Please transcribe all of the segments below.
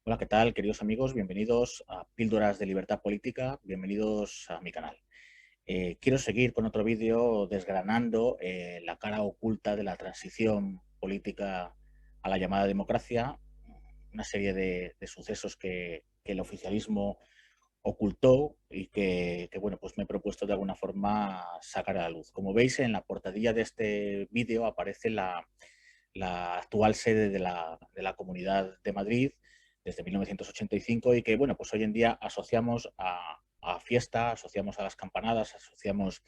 Hola, ¿qué tal, queridos amigos? Bienvenidos a Píldoras de Libertad Política, bienvenidos a mi canal. Quiero seguir con otro vídeo desgranando la cara oculta de la transición política a la llamada democracia, una serie de sucesos que el oficialismo ocultó y bueno, pues me he propuesto de alguna forma sacar a la luz. Como veis, en la portadilla de este vídeo aparece la actual sede de la Comunidad de Madrid desde 1985 y que, bueno, pues hoy en día asociamos a fiesta, asociamos a las campanadas, asociamos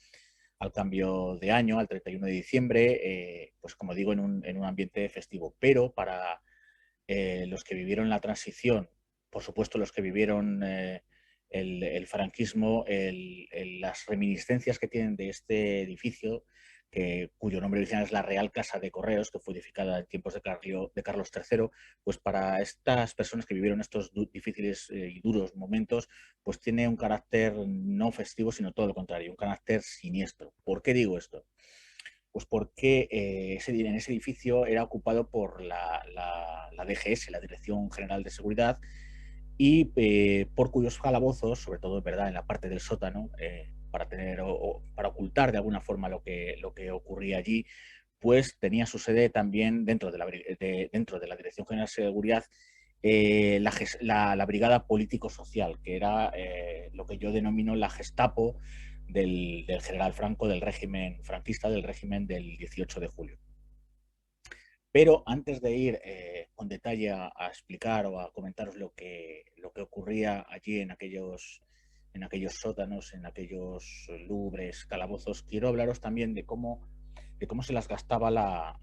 al cambio de año, al 31 de diciembre, pues como digo, en un ambiente festivo. Pero para los que vivieron la transición, por supuesto los que vivieron el franquismo, las reminiscencias que tienen de este edificio, cuyo nombre original es la Real Casa de Correos, que fue edificada en tiempos de Carlos III, pues para estas personas que vivieron estos difíciles y duros momentos, pues tiene un carácter no festivo, sino todo lo contrario, un carácter siniestro. ¿Por qué digo esto? Pues porque en ese edificio era ocupado por la DGS, la Dirección General de Seguridad, y por cuyos calabozos, sobre todo ¿verdad? En la parte del sótano, para ocultar de alguna forma lo que ocurría allí, pues tenía su sede también dentro de la Dirección General de Seguridad la Brigada Político-Social, que era lo que yo denomino la Gestapo del general Franco, del régimen franquista, del régimen del 18 de julio. Pero antes de ir con detalle a explicar o a comentaros lo que ocurría allí en aquellos sótanos, en aquellos lúgubres calabozos, quiero hablaros también de cómo se las gastaba la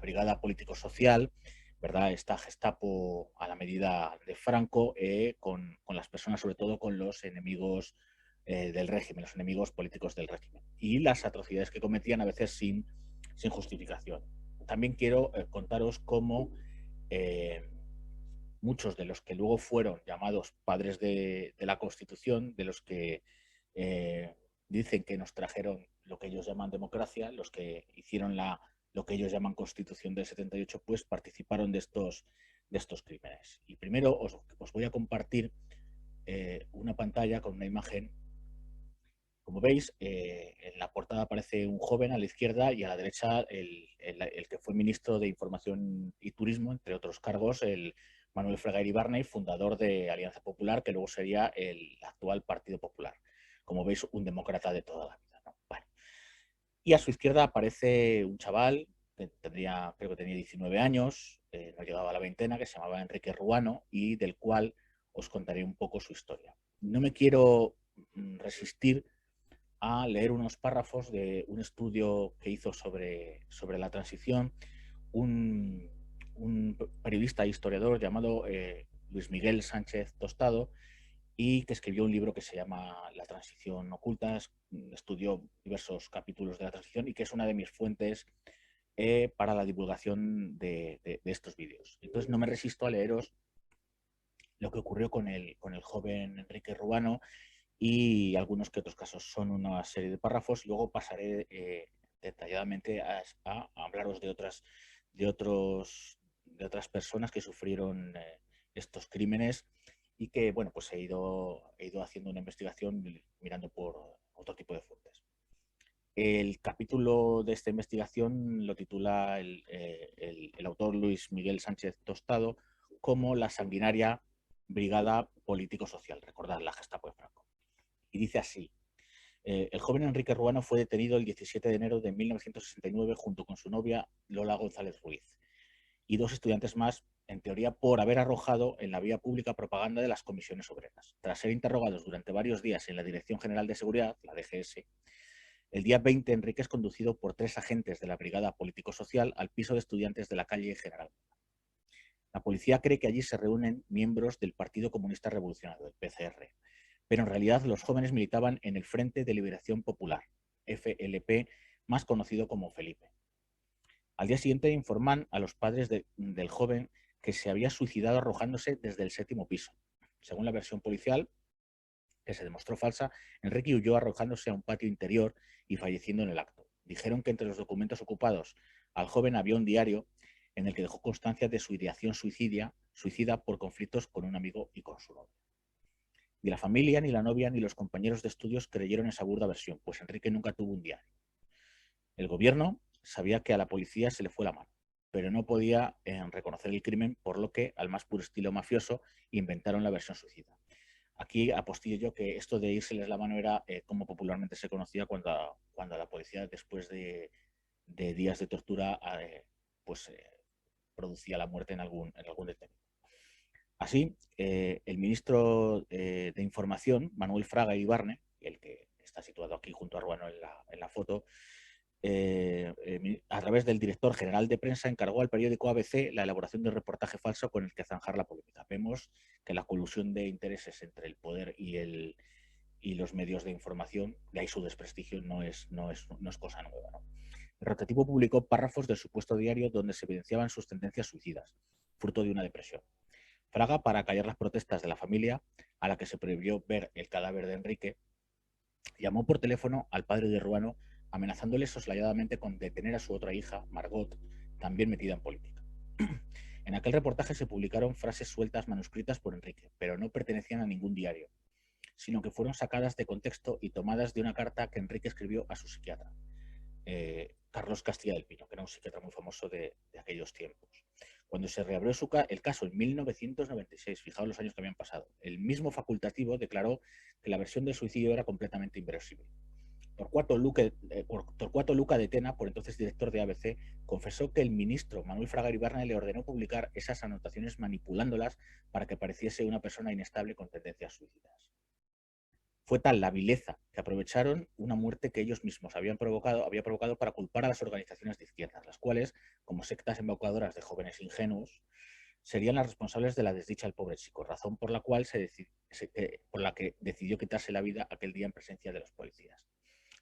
brigada político-social, ¿verdad? Esta Gestapo a la medida de Franco, con las personas, sobre todo con los enemigos del régimen, los enemigos políticos del régimen, y las atrocidades que cometían a veces sin justificación. También quiero contaros cómo eh, muchos de los que luego fueron llamados padres de la Constitución, de los que eh, dicen que nos trajeron lo que ellos llaman democracia, los que hicieron lo que ellos llaman Constitución del 78, pues participaron de estos crímenes. Y primero os voy a compartir una pantalla con una imagen. Como veis, en la portada aparece un joven a la izquierda y a la derecha el que fue ministro de Información y Turismo, entre otros cargos, el Manuel Fraga Iribarne, fundador de Alianza Popular, que luego sería el actual Partido Popular. Como veis, un demócrata de toda la vida, ¿no? Bueno. Y a su izquierda aparece un chaval que creo que tenía 19 años, no llegaba a la veintena, que se llamaba Enrique Ruano y del cual os contaré un poco su historia. No me quiero resistir a leer unos párrafos de un estudio que hizo sobre la transición un periodista e historiador llamado Luis Miguel Sánchez Tostado, y que escribió un libro que se llama La transición oculta. Estudió diversos capítulos de la transición y que es una de mis fuentes para la divulgación de estos vídeos. Entonces no me resisto a leeros lo que ocurrió con el joven Enrique Ruano y algunos que otros casos. Son una serie de párrafos. Luego pasaré detalladamente a hablaros de, otros, de otras personas que sufrieron estos crímenes y que, bueno, pues he ido haciendo una investigación mirando por otro tipo de fuentes. El capítulo de esta investigación lo titula el autor Luis Miguel Sánchez Tostado como la sanguinaria brigada político-social. Recordad, la Gestapo de Franco. Y dice así: el joven Enrique Ruano fue detenido el 17 de enero de 1969 junto con su novia Lola González Ruiz y dos estudiantes más, en teoría por haber arrojado en la vía pública propaganda de las comisiones obreras. Tras ser interrogados durante varios días en la Dirección General de Seguridad, la DGS, el día 20 Enrique es conducido por tres agentes de la Brigada Político-Social al piso de estudiantes de la calle General. La policía cree que allí se reúnen miembros del Partido Comunista Revolucionario, el PCR, pero en realidad los jóvenes militaban en el Frente de Liberación Popular, FLP, más conocido como Felipe. Al día siguiente informan a los padres del joven que se había suicidado arrojándose desde el 7º piso. Según la versión policial, que se demostró falsa, Enrique huyó arrojándose a un patio interior y falleciendo en el acto. Dijeron que entre los documentos ocupados al joven había un diario en el que dejó constancia de su ideación suicida por conflictos con un amigo y con su novia. Ni la familia, ni la novia, ni los compañeros de estudios creyeron esa burda versión, pues Enrique nunca tuvo un diario. El gobierno sabía que a la policía se le fue la mano, pero no podía reconocer el crimen, por lo que, al más puro estilo mafioso, inventaron la versión suicida. Aquí apostillo yo que esto de írseles la mano era como popularmente se conocía cuando la policía, después de días de tortura, pues producía la muerte en algún detenido. Así, el ministro de Información, Manuel Fraga Ibarne, el que está situado aquí junto a Ruano en la foto, a través del director general de prensa, encargó al periódico ABC la elaboración de un reportaje falso con el que zanjar la polémica. Vemos que la colusión de intereses entre el poder y los medios de información, de ahí su desprestigio, no es cosa nueva, ¿no? El rotativo publicó párrafos del supuesto diario donde se evidenciaban sus tendencias suicidas, fruto de una depresión. Fraga, para callar las protestas de la familia, a la que se prohibió ver el cadáver de Enrique, llamó por teléfono al padre de Ruano, amenazándole soslayadamente con detener a su otra hija, Margot, también metida en política. En aquel reportaje se publicaron frases sueltas manuscritas por Enrique, pero no pertenecían a ningún diario, sino que fueron sacadas de contexto y tomadas de una carta que Enrique escribió a su psiquiatra, Carlos Castilla del Pino, que era un psiquiatra muy famoso de aquellos tiempos. Cuando se reabrió el caso en 1996, fijaos los años que habían pasado, el mismo facultativo declaró que la versión del suicidio era completamente inverosímil. Torcuato Luca de Tena, por entonces director de ABC, confesó que el ministro Manuel Fraga Iribarne le ordenó publicar esas anotaciones manipulándolas para que pareciese una persona inestable con tendencias suicidas. Fue tal la vileza que aprovecharon una muerte que ellos mismos había provocado para culpar a las organizaciones de izquierdas, las cuales, como sectas embaucadoras de jóvenes ingenuos, serían las responsables de la desdicha del pobre chico, razón por la cual por la que decidió quitarse la vida aquel día en presencia de los policías.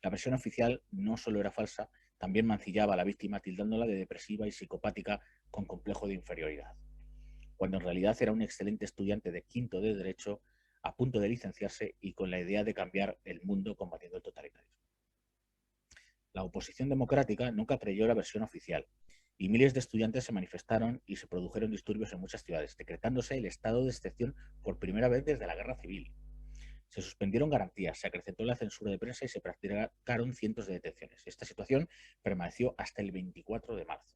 La versión oficial no solo era falsa, también mancillaba a la víctima tildándola de depresiva y psicopática con complejo de inferioridad, cuando en realidad era un excelente estudiante de quinto de Derecho a punto de licenciarse y con la idea de cambiar el mundo combatiendo el totalitarismo. La oposición democrática nunca creyó la versión oficial y miles de estudiantes se manifestaron y se produjeron disturbios en muchas ciudades, decretándose el estado de excepción por primera vez desde la Guerra Civil. Se suspendieron garantías, se acrecentó la censura de prensa y se practicaron cientos de detenciones. Esta situación permaneció hasta el 24 de marzo.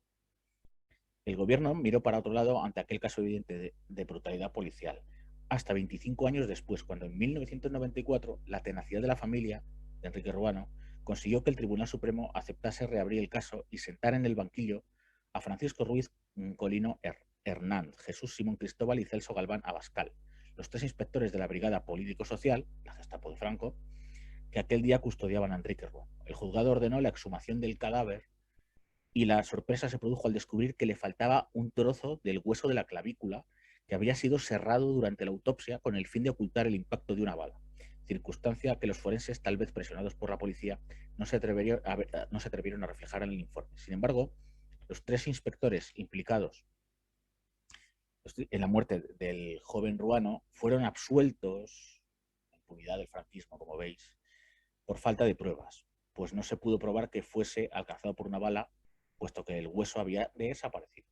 El gobierno miró para otro lado ante aquel caso evidente de brutalidad policial, hasta 25 años después, cuando en 1994 la tenacidad de la familia de Enrique Ruano consiguió que el Tribunal Supremo aceptase reabrir el caso y sentar en el banquillo a Francisco Ruiz Colino Hernán, Jesús Simón Cristóbal y Celso Galván Abascal, los tres inspectores de la Brigada Político-Social, la Gestapo de Franco, que aquel día custodiaban a Enrique Ruano. El juzgado ordenó la exhumación del cadáver y la sorpresa se produjo al descubrir que le faltaba un trozo del hueso de la clavícula que había sido cerrado durante la autopsia con el fin de ocultar el impacto de una bala, circunstancia que los forenses, tal vez presionados por la policía, no se atrevieron a reflejar en el informe. Sin embargo, los tres inspectores implicados en la muerte del joven Ruano fueron absueltos, en impunidad del franquismo, como veis, por falta de pruebas, pues no se pudo probar que fuese alcanzado por una bala, puesto que el hueso había desaparecido.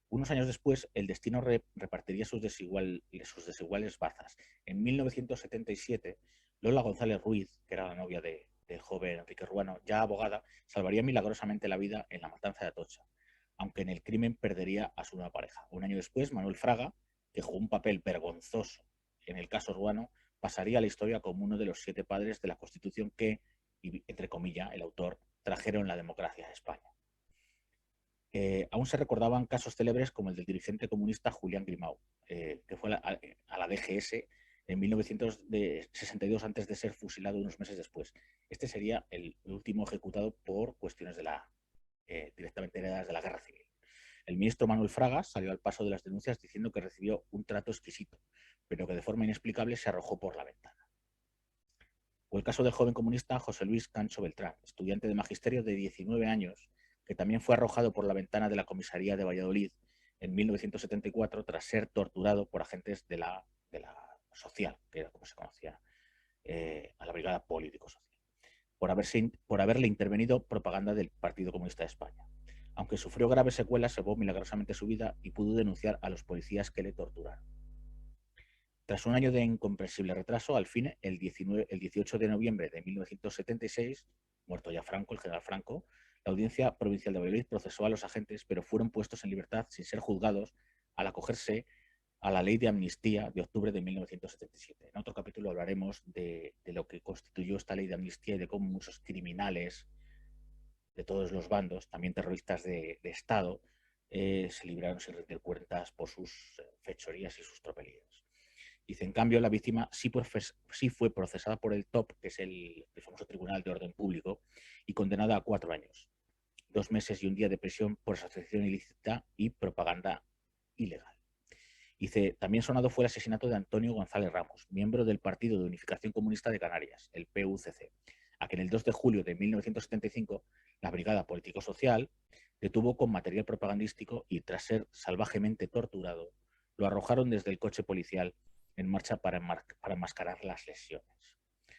Unos años después, el destino repartiría sus desiguales bazas. En 1977, Lola González Ruiz, que era la novia del joven Enrique Ruano, ya abogada, salvaría milagrosamente la vida en la matanza de Atocha, aunque en el crimen perdería a su nueva pareja. Un año después, Manuel Fraga, que jugó un papel vergonzoso en el caso Ruano, pasaría a la historia como uno de los 7 padres de la Constitución que, entre comillas, el autor, trajeron la democracia a España. Aún se recordaban casos célebres como el del dirigente comunista Julián Grimau, que fue a la DGS en 1962 antes de ser fusilado unos meses después. Este sería el último ejecutado por cuestiones directamente heredadas de la Guerra Civil. El ministro Manuel Fraga salió al paso de las denuncias diciendo que recibió un trato exquisito, pero que de forma inexplicable se arrojó por la ventana. O el caso del joven comunista José Luis Cancho Beltrán, estudiante de magisterio de 19 años, que también fue arrojado por la ventana de la comisaría de Valladolid en 1974 tras ser torturado por agentes de la social, que era como se conocía a la Brigada Político-Social, por haberle intervenido propaganda del Partido Comunista de España. Aunque sufrió graves secuelas, salvó milagrosamente su vida y pudo denunciar a los policías que le torturaron. Tras un año de incomprensible retraso, al fin, el 18 de noviembre de 1976, muerto ya Franco, el general Franco, la Audiencia Provincial de Valladolid procesó a los agentes, pero fueron puestos en libertad sin ser juzgados al acogerse a la Ley de Amnistía de octubre de 1977. En otro capítulo hablaremos de lo que constituyó esta Ley de Amnistía y de cómo muchos criminales de todos los bandos, también terroristas de Estado, se libraron sin rendir cuentas por sus fechorías y sus tropelías. Dice, en cambio, la víctima sí fue procesada por el TOP, que es el famoso Tribunal de Orden Público, y condenada a 4 años, 2 meses y un día de prisión por asociación ilícita y propaganda ilegal. Dice, también sonado fue el asesinato de Antonio González Ramos, miembro del Partido de Unificación Comunista de Canarias, el PUCC, a quien el 2 de julio de 1975 la Brigada Político-Social detuvo con material propagandístico y, tras ser salvajemente torturado, lo arrojaron desde el coche policial en marcha para enmascarar las lesiones.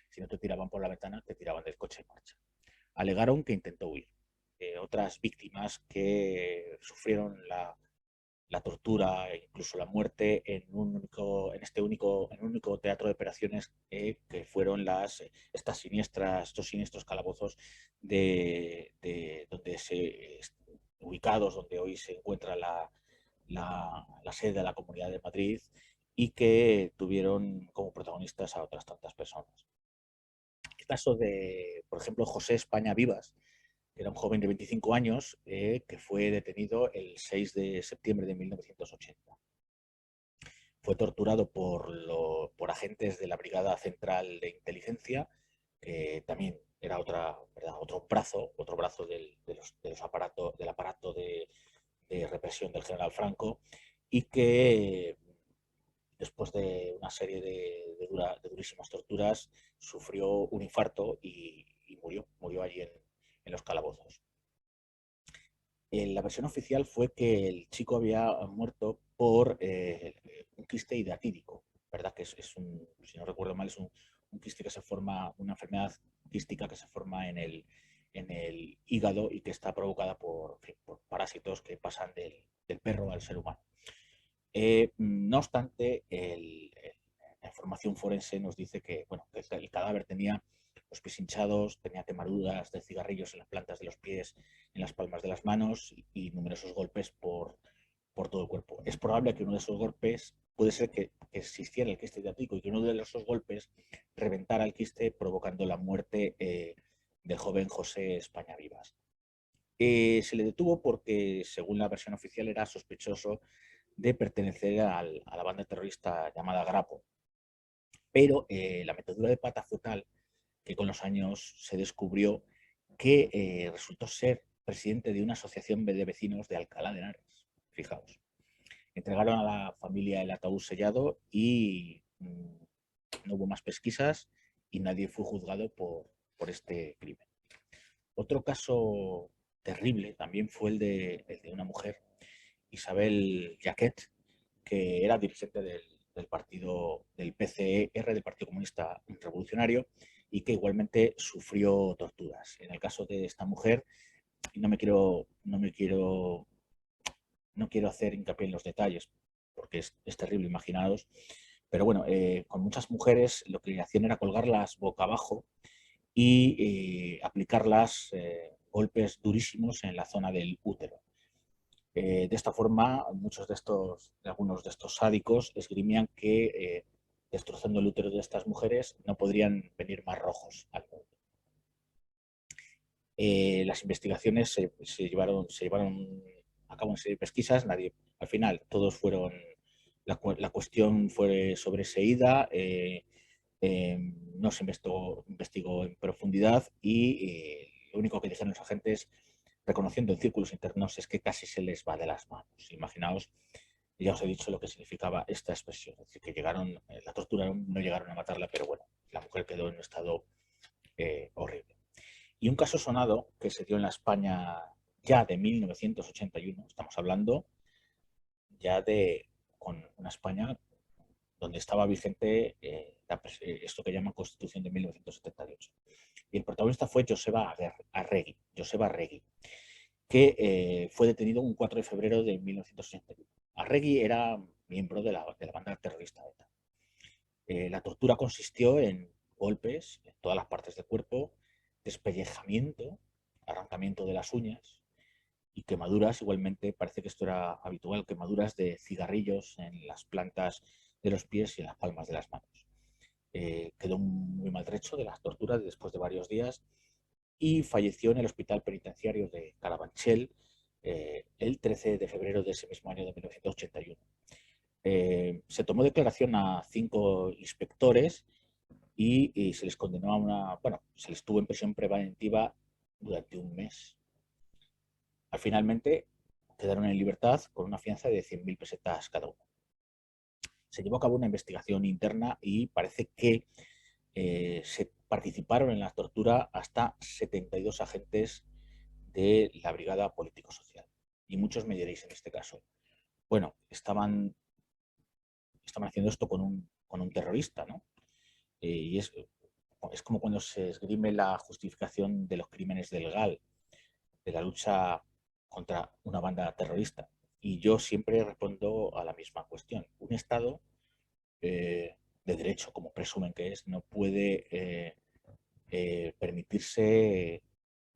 Si no te tiraban por la ventana, te tiraban del coche en marcha. Alegaron que intentó huir. Otras víctimas que sufrieron la tortura e incluso la muerte en un único teatro de operaciones, que fueron estos siniestros calabozos ubicados donde hoy se encuentra la sede de la Comunidad de Madrid, y que tuvieron como protagonistas a otras tantas personas. El caso de, por ejemplo, José España Vivas, que era un joven de 25 años, que fue detenido el 6 de septiembre de 1980. Fue torturado por agentes de la Brigada Central de Inteligencia, que también era otro brazo del aparato de represión del general Franco, y que después de una serie de durísimas torturas sufrió un infarto y murió allí en los calabozos. La versión oficial fue que el chico había muerto por un quiste hidratídico, ¿verdad? Que si no recuerdo mal, es un quiste que se forma, una enfermedad quística que se forma en el hígado y que está provocada por parásitos que pasan del perro al ser humano. No obstante, la información forense nos dice que, bueno, que el cadáver tenía los pies hinchados, tenía quemaduras de cigarrillos en las plantas de los pies, en las palmas de las manos y numerosos golpes por todo el cuerpo. Es probable que uno de esos golpes, puede ser que existiera el quiste hidrático y que uno de esos golpes reventara el quiste, provocando la muerte del joven José España Vivas. Se le detuvo porque, según la versión oficial, era sospechoso de pertenecer a la banda terrorista llamada Grapo. Pero la metedura de pata fue tal que con los años se descubrió que resultó ser presidente de una asociación de vecinos de Alcalá de Henares. Fijaos. Entregaron a la familia el ataúd sellado y no hubo más pesquisas y nadie fue juzgado por este crimen. Otro caso terrible también fue el de una mujer, Isabel Jaquet, que era dirigente del partido del PCR, del Partido Comunista Revolucionario, y que igualmente sufrió torturas. En el caso de esta mujer, no quiero hacer hincapié en los detalles, porque es terrible, imaginaos, pero bueno, con muchas mujeres lo que hacían era colgarlas boca abajo y aplicarlas golpes durísimos en la zona del útero. De esta forma, algunos de estos sádicos esgrimían que destrozando el útero de estas mujeres no podrían venir más rojos al mundo. Las investigaciones se llevaron a cabo en serie de pesquisas, al final todos fueron, la cuestión fue sobreseída, no se investigó en profundidad y lo único que dijeron los agentes, reconociendo en círculos internos, es que casi se les va de las manos. Imaginaos, ya os he dicho lo que significaba esta expresión, es decir, que la torturaron, no llegaron a matarla, pero bueno, la mujer quedó en un estado horrible. Y un caso sonado que se dio en la España ya de 1981, estamos hablando ya con una España donde estaba vigente esto que llaman Constitución de 1978. Y el protagonista fue Joseba Arregui. que fue detenido un 4 de febrero de 1981. Arregui era miembro de la banda terrorista ETA. La tortura consistió en golpes en todas las partes del cuerpo, despellejamiento, arrancamiento de las uñas y quemaduras. Igualmente, parece que esto era habitual, quemaduras de cigarrillos en las plantas de los pies y en las palmas de las manos. Quedó muy maltrecho de las torturas después de varios días y falleció en el hospital penitenciario de Carabanchel el 13 de febrero de ese mismo año de 1981. Se tomó declaración a 5 inspectores y se les condenó a bueno, se les tuvo en prisión preventiva durante un mes. Finalmente quedaron en libertad con una fianza de 100.000 pesetas cada uno. Se llevó a cabo una investigación interna y parece que se participaron en la tortura hasta 72 agentes de la Brigada Político-Social. Y muchos me diréis en este caso, bueno, estaban haciendo esto con un terrorista, ¿no? Y es como cuando se esgrime la justificación de los crímenes del GAL, de la lucha contra una banda terrorista. Y yo siempre respondo a la misma cuestión. Un Estado de derecho, como presumen que es, no puede permitirse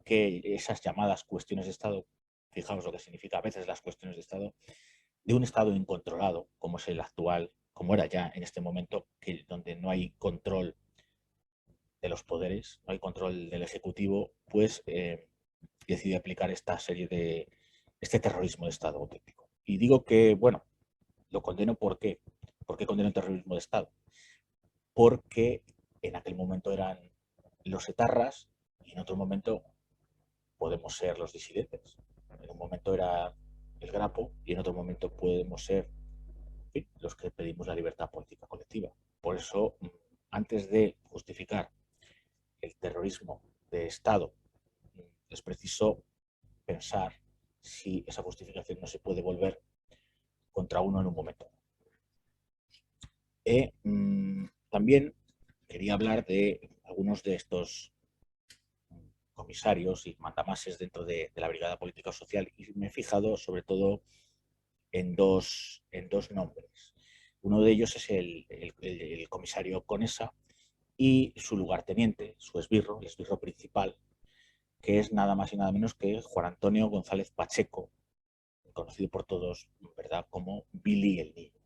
que esas llamadas cuestiones de Estado, fijaos lo que significa a veces las cuestiones de Estado, de un Estado incontrolado, como es el actual, como era ya en este momento, donde no hay control de los poderes, no hay control del Ejecutivo, pues decide aplicar esta serie de este terrorismo de Estado auténtico. Y digo que, bueno, lo condeno ¿por qué? ¿Por qué condeno el terrorismo de Estado? Porque en aquel momento eran los etarras y en otro momento podemos ser los disidentes. En un momento era el Grapo y en otro momento podemos ser, en fin, los que pedimos la libertad política colectiva. Por eso, antes de justificar el terrorismo de Estado, es preciso pensar si esa justificación no se puede volver contra uno en un momento. También quería hablar de algunos de estos comisarios y mandamases dentro de la Brigada Política Social y me he fijado sobre todo en dos nombres. Uno de ellos es el comisario Conesa y su lugarteniente, su esbirro, el esbirro principal, que es nada más y nada menos que Juan Antonio González Pacheco, conocido por todos, ¿verdad?, como Billy el Niño.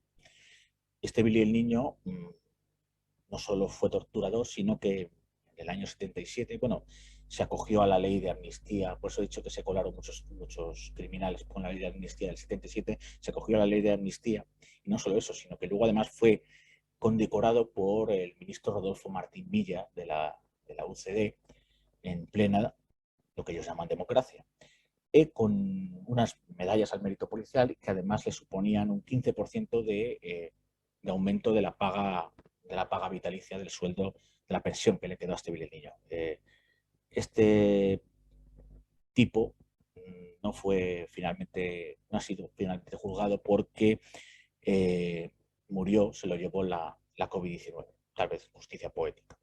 Este Billy el Niño no solo fue torturador, sino que en el año 77, bueno, se acogió a la ley de amnistía, por eso he dicho que se colaron muchos criminales con la ley de amnistía del 77, se acogió a la ley de amnistía, y no solo eso, sino que luego además fue condecorado por el ministro Rodolfo Martín Villa de la UCD en plena, lo que ellos llaman democracia, con unas medallas al mérito policial que además le suponían un 15% de aumento de la paga vitalicia del sueldo, de la pensión que le quedó a este Niño. Este tipo no ha sido finalmente juzgado porque murió, se lo llevó la COVID-19, tal vez justicia poética.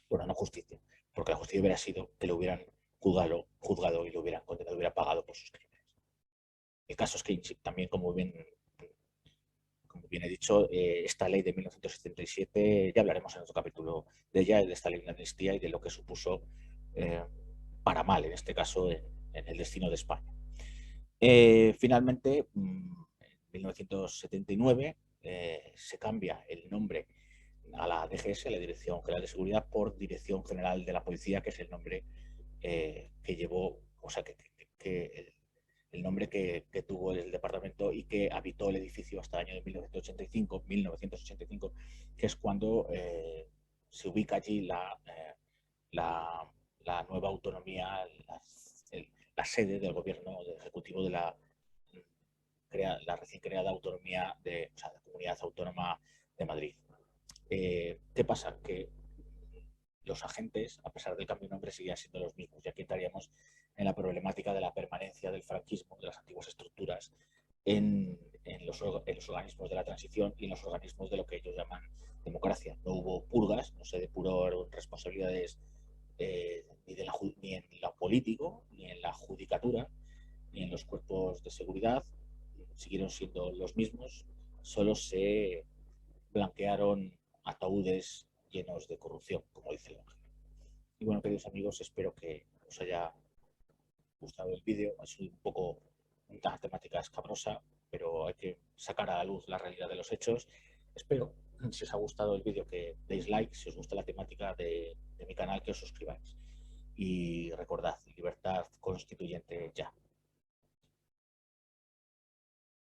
Bueno, no justicia, porque la justicia hubiera sido que lo hubieran juzgado y lo hubieran condenado, hubiera pagado por sus crímenes. El caso es que también, como bien he dicho, esta ley de 1977, ya hablaremos en otro capítulo de ella, de esta ley de amnistía y de lo que supuso para mal, en este caso, en el destino de España. Finalmente, en 1979, se cambia el nombre a la DGS, la Dirección General de Seguridad, por Dirección General de la Policía, que es el nombre que llevó, o sea, el nombre que tuvo el departamento y que habitó el edificio hasta el año de 1985, que es cuando se ubica allí la nueva autonomía, la sede del gobierno del ejecutivo de la recién creada autonomía o sea, la Comunidad Autónoma de Madrid. ¿Qué pasa? Que los agentes, a pesar del cambio de nombre, seguían siendo los mismos. Y aquí entraríamos en la problemática de la permanencia del franquismo, de las antiguas estructuras, en los organismos de la transición y en los organismos de lo que ellos llaman democracia. No hubo purgas, no se depuró responsabilidades ni en lo político, ni en la judicatura, ni en los cuerpos de seguridad. Siguieron siendo los mismos, solo se blanquearon ataúdes llenos de corrupción, como dice el Evangelio. Y bueno, queridos amigos, espero que os haya gustado el vídeo. Es un poco una temática escabrosa, pero hay que sacar a la luz la realidad de los hechos. Espero, si os ha gustado el vídeo, que deis like, si os gusta la temática de mi canal, que os suscribáis. Y recordad, libertad constituyente ya.